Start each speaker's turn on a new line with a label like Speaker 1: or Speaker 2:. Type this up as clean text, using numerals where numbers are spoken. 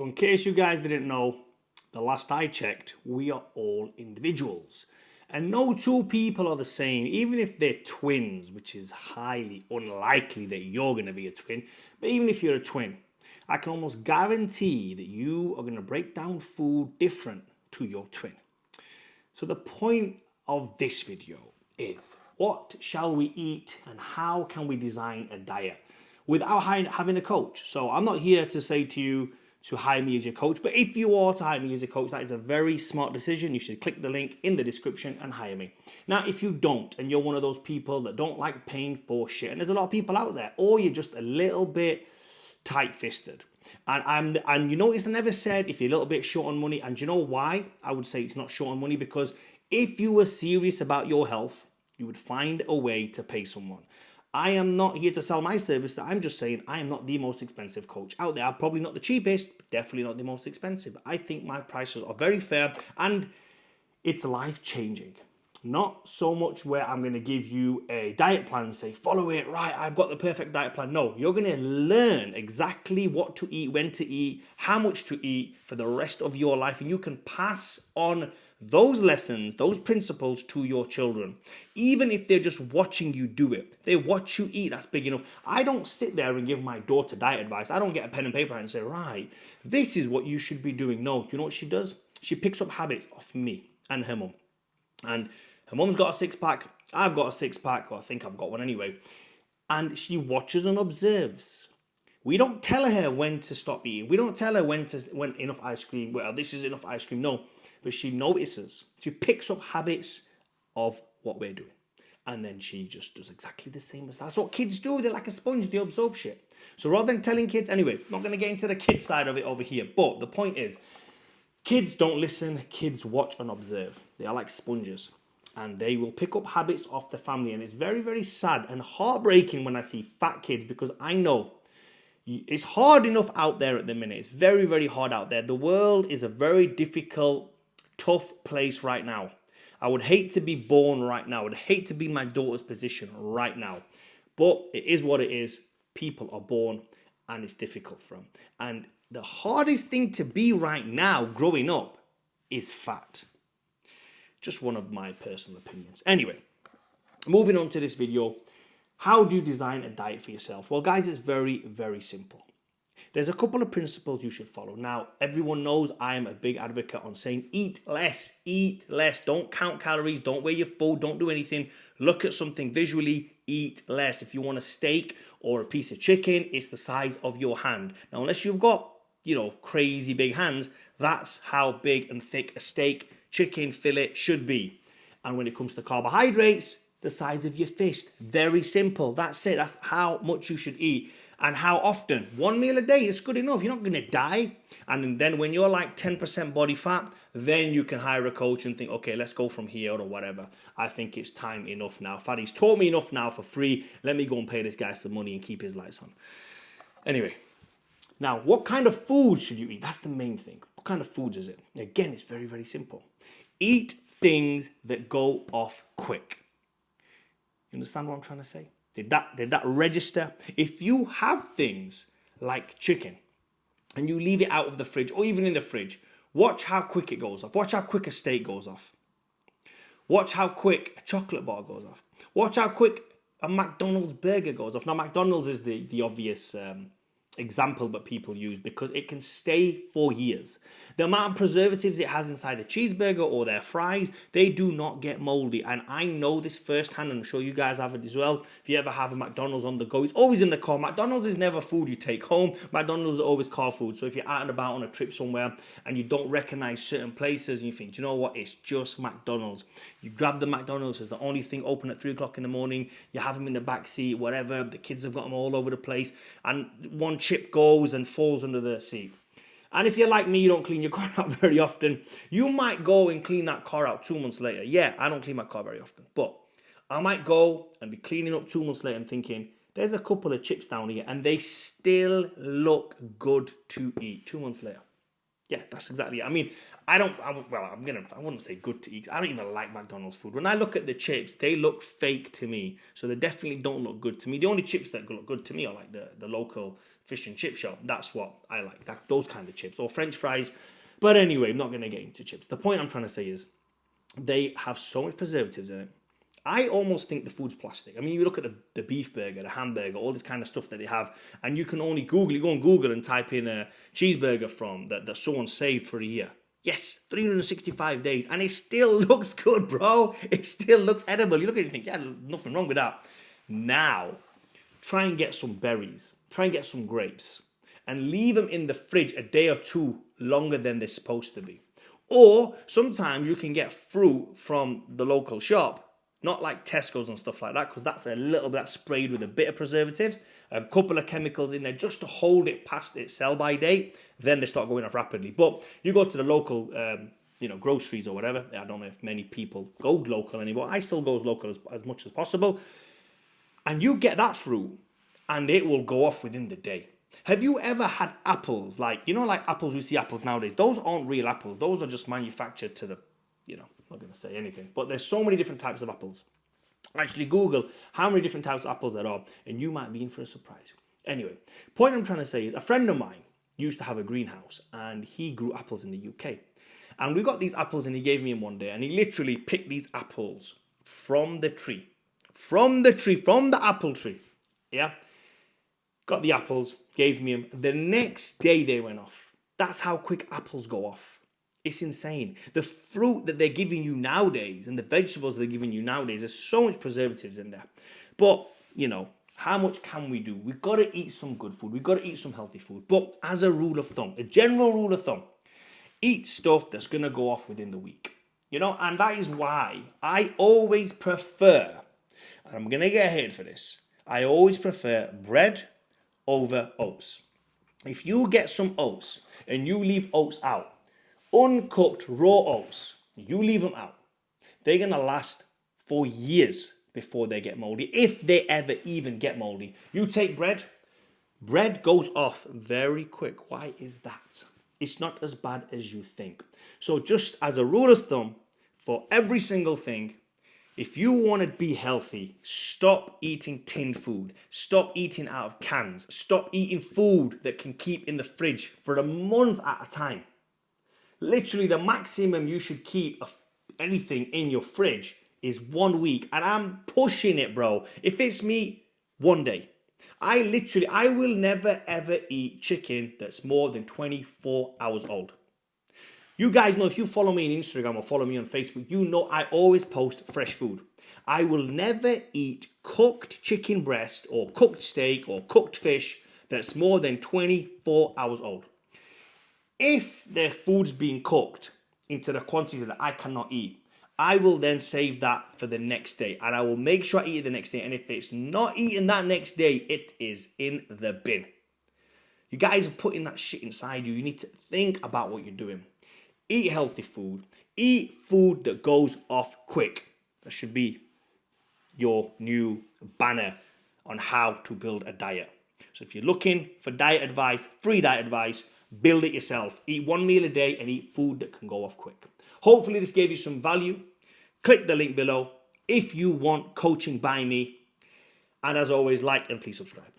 Speaker 1: In case you guys didn't know, the last I checked, we are all individuals. And no two people are the same, even if they're twins, which is highly unlikely that you're going to be a twin. But even if you're a twin, I can almost guarantee that you are going to break down food different to your twin. So the point of this video is, what shall we eat and how can we design a diet without having a coach? So I'm not here to say to you to hire me as your coach, but if you are to hire me as a coach, that is a very smart decision. You should click the link in the description and hire me. Now, if you don't, and you're one of those people that don't like paying for shit, and there's a lot of people out there, or you're just a little bit tight-fisted, and you notice I never said if you're a little bit short on money, and you know why I would say it's not short on money? Because if you were serious about your health, you would find a way to pay someone. I am not here to sell my service. I'm just saying I am not the most expensive coach out there. I'm probably not the cheapest, but definitely not the most expensive. I think my prices are very fair and it's life-changing. Not so much where I'm going to give you a diet plan and say, follow it, right, I've got the perfect diet plan. No, you're going to learn exactly what to eat, when to eat, how much to eat for the rest of your life. And you can pass on those lessons, those principles to your children. Even if they're just watching you do it. If they watch you eat, that's big enough. I don't sit there and give my daughter diet advice. I don't get a pen and paper and say, right, this is what you should be doing. No, you know what she does? She picks up habits off me and her mum. And her mum's got a six-pack. I've got a six-pack. Or I think I've got one anyway. And she watches and observes. We don't tell her when to stop eating. We don't tell her when enough ice cream. Well, this is enough ice cream. No. But she notices. She picks up habits of what we're doing. And then she just does exactly the same as that. That's what kids do. They're like a sponge. They absorb shit. So rather than telling kids... Anyway, I'm not going to get into the kids side of it over here. But the point is, kids don't listen. Kids watch and observe. They are like sponges. And they will pick up habits off the family. And it's very, very sad and heartbreaking when I see fat kids, because I know it's hard enough out there at the minute. It's very, very hard out there. The world is a very difficult, tough place right now. I would hate to be born right now. I would hate to be in my daughter's position right now. But it is what it is. People are born and it's difficult for them. And the hardest thing to be right now growing up is fat. Just one of my personal opinions. Anyway, moving on to this video. How do you design a diet for yourself? Well, guys, it's very, very simple. There's a couple of principles you should follow. Now, everyone knows I am a big advocate on saying eat less, eat less. Don't count calories, don't weigh your food, don't do anything. Look at something visually, eat less. If you want a steak or a piece of chicken, it's the size of your hand. Now, unless you've got, crazy big hands, that's how big and thick a steak, chicken fillet should be. And when it comes to carbohydrates, the size of your fist. Very simple. That's it. That's how much you should eat. And how often? One meal a day is good enough. You're not going to die. And then when you're like 10% body fat, then you can hire a coach and think, okay, let's go from here or whatever. I think it's time enough now. Fatty's taught me enough now for free. Let me go and pay this guy some money and keep his lights on. Anyway, now what kind of food should you eat? That's the main thing. What kind of foods is it? Again, it's very, very simple. Eat things that go off quick. You understand what I'm trying to say? Did that register? If you have things like chicken and you leave it out of the fridge or even in the fridge, watch how quick it goes off. Watch how quick a steak goes off. Watch how quick a chocolate bar goes off. Watch how quick a McDonald's burger goes off. Now, McDonald's is the obvious example that people use because it can stay for years. The amount of preservatives it has inside a cheeseburger or their fries, they do not get moldy. And I know this firsthand, and I'm sure you guys have it as well. If you ever have a McDonald's on the go, it's always in the car. McDonald's is never food you take home. McDonald's is always car food. So if you're out and about on a trip somewhere and you don't recognize certain places and you think, you know what, it's just McDonald's. You grab the McDonald's, it's the only thing open at 3 o'clock in the morning. You have them in the back seat, whatever. The kids have got them all over the place. And one chip goes and falls under the seat. And if you're like me, you don't clean your car out very often. You might go and clean that car out 2 months later. Yeah, I don't clean my car very often. But I might go and be cleaning up 2 months later and thinking, there's a couple of chips down here and they still look good to eat 2 months later. Yeah, that's exactly it. I mean, I wouldn't say good to eat. I don't even like McDonald's food. When I look at the chips, they look fake to me. So they definitely don't look good to me. The only chips that look good to me are like the local fish and chip shop. That's what I like, those kind of chips. Or French fries. But anyway, I'm not going to get into chips. The point I'm trying to say is they have so much preservatives in it. I almost think the food's plastic. I mean, you look at the beef burger, the hamburger, all this kind of stuff that they have, and you can only Google, you go on Google and type in a cheeseburger from that someone saved for a year. Yes, 365 days, and it still looks good, bro. It still looks edible. You look at it and think, yeah, nothing wrong with that. Now, try and get some berries, try and get some grapes, and leave them in the fridge a day or two longer than they're supposed to be. Or sometimes you can get fruit from the local shop, not like Tesco's and stuff like that, because that's a little bit sprayed with a bit of preservatives, a couple of chemicals in there just to hold it past its sell-by date. Then they start going off rapidly. But you go to the local, groceries or whatever. I don't know if many people go local anymore. I still go local as much as possible. And you get that fruit, and it will go off within the day. Have you ever had apples, like apples, we see apples nowadays? Those aren't real apples. Those are just manufactured to the, I'm not going to say anything. But there's so many different types of apples. Actually, Google how many different types of apples there are, and you might be in for a surprise. Anyway, point I'm trying to say is a friend of mine used to have a greenhouse, and he grew apples in the UK. And we got these apples, and he gave me them one day, and he literally picked these apples from the tree. From the apple tree. Yeah? Got the apples, gave me them. The next day they went off. That's how quick apples go off. It's insane. The fruit that they're giving you nowadays and the vegetables they're giving you nowadays, there's so much preservatives in there. But, how much can we do? We've got to eat some good food. We've got to eat some healthy food. But as a rule of thumb, a general rule of thumb, eat stuff that's going to go off within the week. And that is why I always prefer, and I'm going to get hated for this, I always prefer bread over oats. If you get some oats and you leave oats out, uncooked raw oats, you leave them out, they're going to last for years before they get moldy, if they ever even get moldy. You take bread goes off very quick. Why is that? It's not as bad as you think. So just as a rule of thumb, for every single thing, if you want to be healthy, stop eating tin food. Stop eating out of cans. Stop eating food that can keep in the fridge for a month at a time. Literally, the maximum you should keep of anything in your fridge is 1 week. And I'm pushing it, bro. If it's me, 1 day. I will never ever eat chicken that's more than 24 hours old. You guys know, if you follow me on Instagram or follow me on Facebook, you know I always post fresh food. I will never eat cooked chicken breast or cooked steak or cooked fish that's more than 24 hours old. If the food's being cooked into the quantity that I cannot eat, I will then save that for the next day, and I will make sure I eat it the next day. And if it's not eaten that next day, it is in the bin. You guys are putting that shit inside you. You need to think about what you're doing. Eat healthy food. Eat food that goes off quick. That should be your new banner on how to build a diet. So if you're looking for diet advice, free diet advice, build it yourself. Eat 1 meal a day and eat food that can go off quick. Hopefully this gave you some value. Click the link below if you want coaching by me. And as always, like and please subscribe.